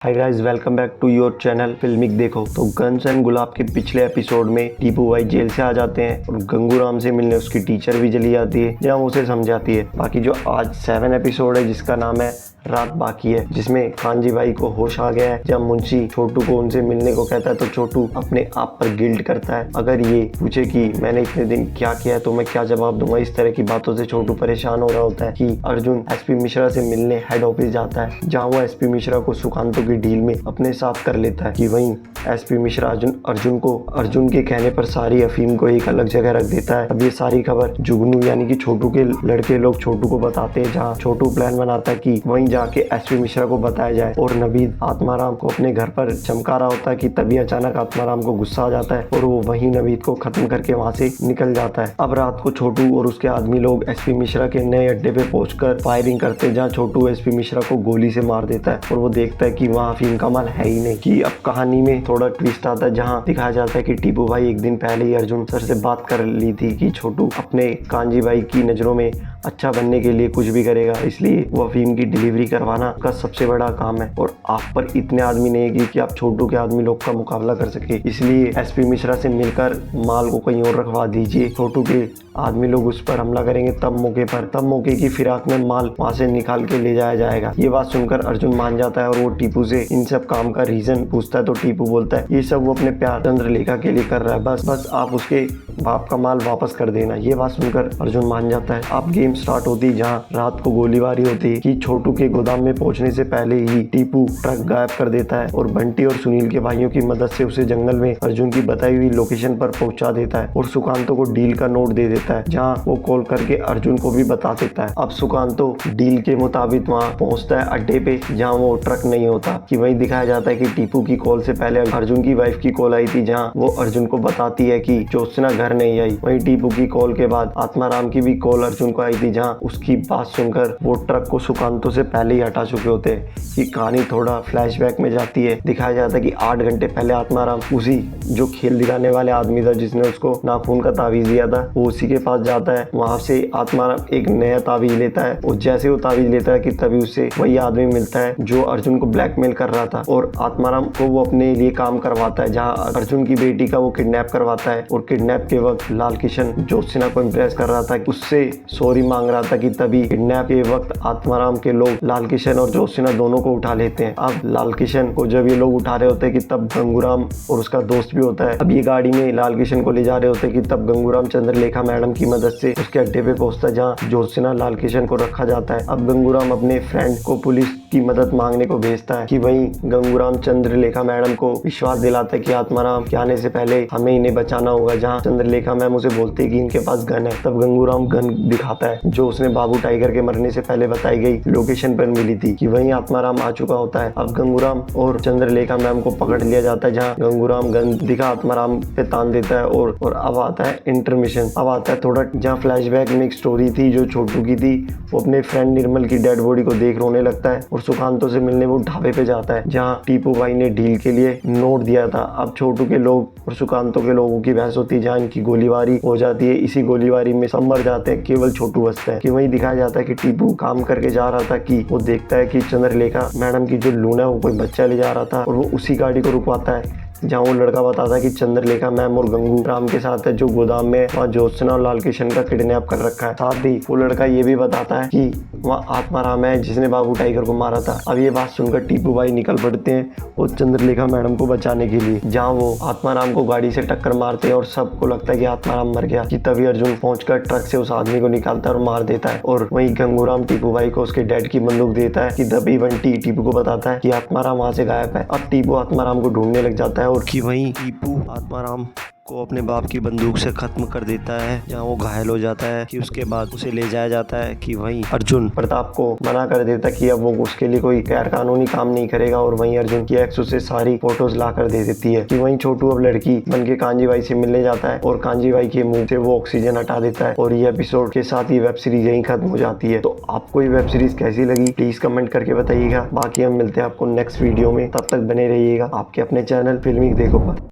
Hi guys, welcome back to your channel Filmic देखो। तो guns and गुलाब के पिछले एपिसोड में टीपू भाई जेल से आ जाते हैं और गंगूराम से मिलने उसकी टीचर भी चली जाती है, जहाँ उसे समझाती है। बाकी जो आज 7 एपिसोड है जिसका नाम है रात बाकी है, जिसमें कांजी भाई को होश आ गया है जब मुंशी छोटू को उनसे मिलने को कहता है तो छोटू अपने आप पर गिल्ट करता है। अगर ये पूछे कि मैंने इतने दिन क्या किया है तो मैं क्या जवाब दूंगा। इस तरह की बातों से छोटू परेशान हो रहा होता है कि अर्जुन एसपी मिश्रा से मिलने हेड ऑफिस जाता है, जहाँ वो एसपी मिश्रा को सुकांतों की डील में अपने साथ कर लेता है। कि वहीं एसपी मिश्रा अर्जुन के कहने पर सारी अफीम को एक अलग जगह रख देता है। अब ये सारी खबर जुगनू यानी कि छोटू के लड़के लोग छोटू को बताते हैं, जहाँ छोटू प्लान बनाता है कि वहीं जाके एसपी मिश्रा को बताया जाए। और नवीद आत्माराम को अपने घर पर चमका रहा होता है कि तभी अचानक आत्माराम को गुस्सा आ जाता है और वो वहीं नवीद को खत्म करके वहां से निकल जाता है। अब रात को छोटू और उसके आदमी लोग एसपी मिश्रा के नए अड्डे पे पहुंचकर फायरिंग करते हैं, जहाँ छोटू एसपी मिश्रा को गोली से मार देता है और वो देखता है कि वहाँ अफीम का माल है ही नहीं। कि अब कहानी में थोड़ा ट्विस्ट आता है, जहाँ दिखाया जाता है कि टीपू भाई एक दिन पहले ही अर्जुन सर से बात कर ली थी कि छोटू अपने कांजी भाई की नजरों में अच्छा बनने के लिए कुछ भी करेगा, इसलिए वो अफीम की डिलीवरी करवाना उसका सबसे बड़ा काम है। और आप पर इतने आदमी नहीं है कि आप छोटू के आदमी लोग का मुकाबला कर सके, इसलिए एसपी मिश्रा से मिलकर माल को कहीं और रखवा दीजिए। छोटू के आदमी लोग उस पर हमला करेंगे, तब मौके की फिराक में माल वहां से निकाल के ले जाया जाएगा। ये बात सुनकर अर्जुन मान जाता है और वो टीपू से इन सब काम का रीजन पूछता है। तो टीपू बोलता है ये सब वो अपने प्यार चंद्रलेखा के लिए कर रहा है, बस आप उसके बाप का माल वापस कर देना। ये बात सुनकर अर्जुन मान जाता है। अब गेम स्टार्ट होती, जहाँ रात को गोलीबारी होती कि छोटू के गोदाम में पहुंचने से पहले ही टीपू ट्रक गायब कर देता है और बंटी और सुनील के भाइयों की मदद से उसे जंगल में अर्जुन की बताई हुई लोकेशन पर पहुंचा देता है और सुकांतो को डील का नोट दे देता है, जहां वो कॉल करके अर्जुन को भी बता देता है। अब सुकांतो डील के मुताबिक वहां पहुंचता है अड्डे पे, जहां वो ट्रक नहीं होता। कि वहीं दिखाया जाता है कि टीपू की कॉल से पहले अर्जुन की वाइफ की कॉल आई थी, जहां वो अर्जुन को बताती है कि ज्योत्सना घर नहीं आई। वहीं टीपू की कॉल के बाद आत्माराम की भी कॉल अर्जुन को आई थी, जहां उसकी बात सुनकर वो ट्रक को सुकांतो से पहले ही हटा चुके होते हैं। ये कहानी थोड़ा फ्लैशबैक में जाती है। दिखाया जाता है कि 8 घंटे पहले आत्माराम उसी जो खेल दिखाने वाले आदमी था जिसने उसको नाखून का तावीज दिया था, वो उसी के पास जाता है। वहां से आत्माराम एक नया तावीज लेता है और जैसे वो तावीज लेता है कि तभी उससे वही आदमी मिलता है जो अर्जुन को ब्लैकमेल कर रहा था और आत्माराम को वो अपने लिए काम करवाता है, जहाँ अर्जुन की बेटी का वो किडनैप करवाता है। और किडनैप के वक्त लाल किशन ज्योत्सना को इम्प्रेस कर रहा था, उससे सॉरी मांग रहा था। कि तभी किडनैप के वक्त आत्माराम के लोग लाल किशन और ज्योत्सना दोनों को उठा लेते हैं। अब लाल किशन को जब ये लोग उठा रहे होते हैं कि तब गंगूराम और उसका दोस्त भी होता है। अब ये गाड़ी में लाल किशन को ले जा रहे होते हैं कि तब गंगूराम चंद्रलेखा मैडम की मदद से उसके अड्डे पे पहुंचता है, जहाँ ज्योत्सना लाल किशन को रखा जाता है। अब गंगूराम अपने फ्रेंड को पुलिस की मदद मांगने को भेजता है। कि वहीं गंगूराम चंद्रलेखा मैडम को विश्वास दिलाता है कि आत्माराम के आने से पहले हमें इन्हें बचाना होगा, जहाँ चंद्रलेखा मैम उसे बोलती है कि इनके पास गन है। तब गंगूराम गन दिखाता है जो उसने बाबू टाइगर के मरने से पहले बताई गई लोकेशन पर मिली थी। कि वहीं आत्माराम आ चुका होता है। अब गंगूराम और चंद्रलेखा मैम को पकड़ लिया जाता है, जहाँ गंगूराम गन दिखा आत्माराम पे तान देता है और अब आता है इंटरमिशन। अब आता है थोड़ा, जहाँ फ्लैशबैक में एक स्टोरी थी जो छोटू की थी। वो अपने फ्रेंड निर्मल की डेड बॉडी को देख रोने लगता है और सुकांतो से मिलने वो ढाबे पे जाता है, जहाँ टीपू भाई ने डील के लिए नोट दिया था। अब छोटू के लोग और सुकांतो के लोगों की बहस होती है, जहाँ इनकी गोलीबारी हो जाती है। इसी गोलीबारी में सब मर जाते हैं, केवल छोटू बचता है। कि वहीं दिखाया जाता है कि टीपू काम करके जा रहा था कि वो देखता है कि चंद्रलेखा मैडम की जो लूना है वो कोई बच्चा ले जा रहा था और वो उसी गाड़ी को रुकवाता है, जहाँ वो लड़का बताता है कि चंद्रलेखा मैम और गंगू राम के साथ है, जो गोदाम में वहाँ ज्योत्सना और लाल किशन का किडनैप कर रखा है। साथ ही वो लड़का ये भी बताता है कि वहाँ आत्माराम है जिसने बाबू टाइगर को मारा था। अब ये बात सुनकर टीपू भाई निकल पड़ते हैं और चंद्रलेखा मैडम को बचाने के लिए, जहाँ वो आत्माराम को गाड़ी से टक्कर मारते हैं और सबको लगता है कि आत्माराम मर गया। कि तभी अर्जुन पहुंचकर ट्रक से उस आदमी को निकालता है और मार देता है। और वहीं गंगूराम टीपू भाई को उसके डैड की बंदूक देता है। कि तभी बंटी टीपू को बताता है कि आत्माराम वहाँ से गायब है। अब टीपू आत्माराम को ढूंढने लग जाता है और कि वहीं टीपू आत्माराम को अपने बाप की बंदूक से खत्म कर देता है, जहाँ वो घायल हो जाता है। कि उसके बाद उसे ले जाया जाता है। कि वहीं अर्जुन प्रताप को मना कर देता कि अब वो उसके लिए कोई गैर कानूनी काम नहीं करेगा और वहीं अर्जुन की एक्स उसे सारी फोटोज ला कर दे देती है। कि वहीं छोटू अब लड़की बन के कांजी भाई से मिलने जाता है और कांजी भाई के मुंह से वो ऑक्सीजन हटा देता है और ये एपिसोड के साथ ही वेब सीरीज यहीं खत्म हो जाती है। तो आपको ये वेब सीरीज कैसी लगी प्लीज कमेंट करके बताइएगा। बाकी हम मिलते हैं आपको नेक्स्ट वीडियो में, तब तक बने रहिएगा आपके अपने चैनल फिल्मिक देखो पर।